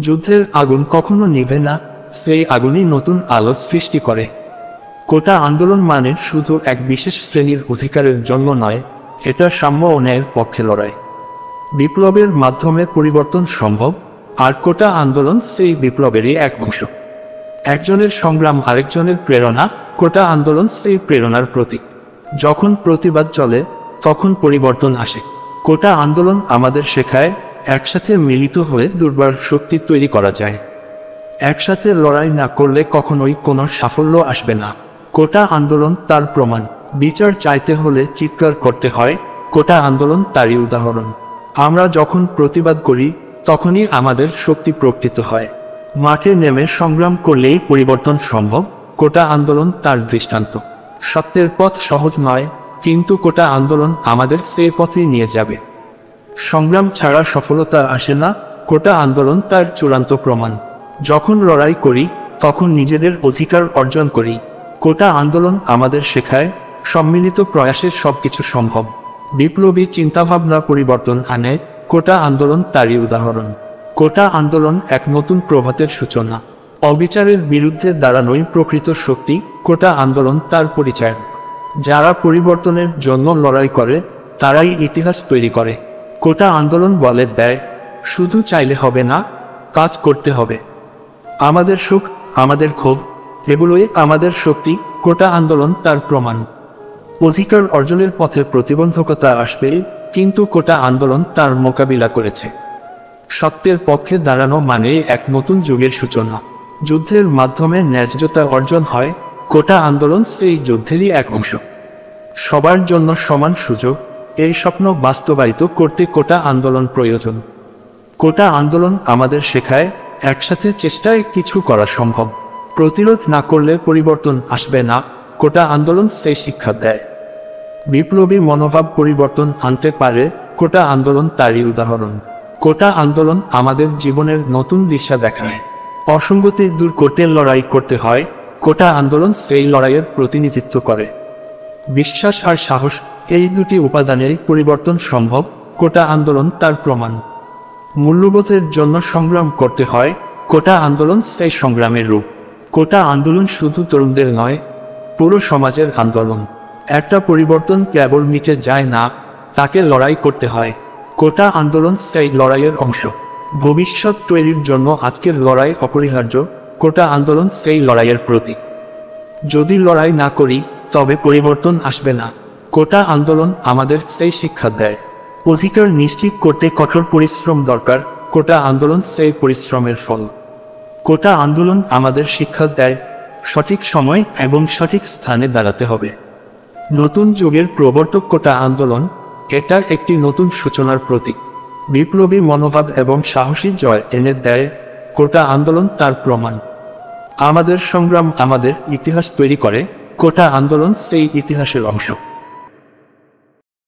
যুদ্ধের আগুন কখনো নিভে না, সেই আগুনই নতুন আলোর সৃষ্টি করে। কোটা আন্দোলন মানে শুধু এক বিশেষ শ্রেণীর অধিকারের জন্য নয়, এটা সাম্য ও ন্যায়ের পক্ষে লড়াই। বিপ্লবের মাধ্যমে পরিবর্তন সম্ভব, আর কোটা আন্দোলন সেই বিপ্লবেরই এক অংশ। একজনের সংগ্রাম আরেকজনের প্রেরণা, কোটা আন্দোলন সেই প্রেরণার প্রতীক। যখন প্রতিবাদ চলে তখন পরিবর্তন আসে। কোটা আন্দোলন আমাদের শেখায় একসাথে মিলিত হয়ে দুর্বার শক্তি তৈরি করা যায়। একসাথে লড়াই না করলে কখনোই কোনো সাফল্য আসবে না। কোটা আন্দোলন তার প্রমাণ। বিচার চাইতে হলে চিৎকার করতে হয়, কোটা আন্দোলন তারই উদাহরণ। আমরা যখন প্রতিবাদ করি তখনই আমাদের শক্তি প্রকৃত হয়। মাঠে নেমে সংগ্রাম করলেই পরিবর্তন সম্ভব, কোটা আন্দোলন তার দৃষ্টান্ত। সত্যের পথ সহজ নয়, কিন্তু কোটা আন্দোলন আমাদের সেই পথেই নিয়ে যাবে। সংগ্রাম ছাড়া সফলতা আসে না, কোটা আন্দোলন তার চূড়ান্ত প্রমাণ। যখন লড়াই করি তখন নিজেদের অধিকার অর্জন করি। কোটা আন্দোলন আমাদের শেখায় সম্মিলিত প্রয়াসে সবকিছু সম্ভব। বিপ্লবী চিন্তাভাবনা পরিবর্তন আনে, কোটা আন্দোলন তারই উদাহরণ। কোটা আন্দোলন এক নতুন প্রভাতের সূচনা। অবিচারের বিরুদ্ধে দাঁড়ানোই প্রকৃত শক্তি, কোটা আন্দোলন তার পরিচয়। যারা পরিবর্তনের জন্য লড়াই করে তারাই ইতিহাস তৈরি করে। কোটা আন্দোলন বলে দেয়, শুধু চাইলে হবে না, কাজ করতে হবে। আমাদের সুখ, আমাদের ক্ষোভ, এগুলোই আমাদের শক্তি, কোটা আন্দোলন তার প্রমাণ। অধিকার অর্জনের পথে প্রতিবন্ধকতা আসবে, কিন্তু কোটা আন্দোলন তার মোকাবিলা করেছে। সত্যের পক্ষে দাঁড়ানো মানে এক নতুন যুগের সূচনা। যুদ্ধের মাধ্যমে ন্যায্যতা অর্জন হয়, কোটা আন্দোলন সেই যুদ্ধেরই এক অংশ। সবার জন্য সমান সুযোগ, এই স্বপ্ন বাস্তবায়িত করতে কোটা আন্দোলন প্রয়োজন। কোটা আন্দোলন আমাদের শেখায় একসাথে চেষ্টায় কিছু করা সম্ভব। প্রতিরোধ না করলে পরিবর্তন আসবে না, কোটা আন্দোলন সেই শিক্ষা দেয়। বিপ্লবী মনোভাব পরিবর্তন আনতে পারে, কোটা আন্দোলন তারই উদাহরণ। কোটা আন্দোলন আমাদের জীবনের নতুন দিশা দেখায়। অসঙ্গতি দূর করতে লড়াই করতে হয়, কোটা আন্দোলন সেই লড়াইয়ের প্রতিনিধিত্ব করে। বিশ্বাস আর সাহস, এই দুটি উপাদানেই পরিবর্তন সম্ভব, কোটা আন্দোলন তার প্রমাণ। মূল্যবোধের জন্য সংগ্রাম করতে হয়, কোটা আন্দোলন সেই সংগ্রামের রূপ। কোটা আন্দোলন শুধু তরুণদের নয়, পুরো সমাজের আন্দোলন। একটা পরিবর্তন কেবল মিটে যায় না, তাকে লড়াই করতে হয়। কোটা আন্দোলন সেই লড়াইয়ের অংশ। ভবিষ্যৎ তৈরির জন্য আজকের লড়াই অপরিহার্য, কোটা আন্দোলন সেই লড়াইয়ের প্রতীক। যদি লড়াই না করি তবে পরিবর্তন আসবে না, কোটা আন্দোলন আমাদের সেই শিক্ষা দেয়। অধিকার নিশ্চিত করতে কঠোর পরিশ্রম দরকার, কোটা আন্দোলন সেই পরিশ্রমের ফল। কোটা আন্দোলন আমাদের শিক্ষা দেয় সঠিক সময় এবং সঠিক স্থানে দাঁড়াতে হবে। নতুন যুগের প্রবর্তক কোটা আন্দোলন, এটা একটি নতুন সূচনার প্রতীক। বিপ্লবী মনোভাব এবং সাহসী জয় এনে দেয়, কোটা আন্দোলন তার প্রমাণ। আমাদের সংগ্রাম আমাদের ইতিহাস তৈরি করে, কোটা আন্দোলন সেই ইতিহাসের অংশ।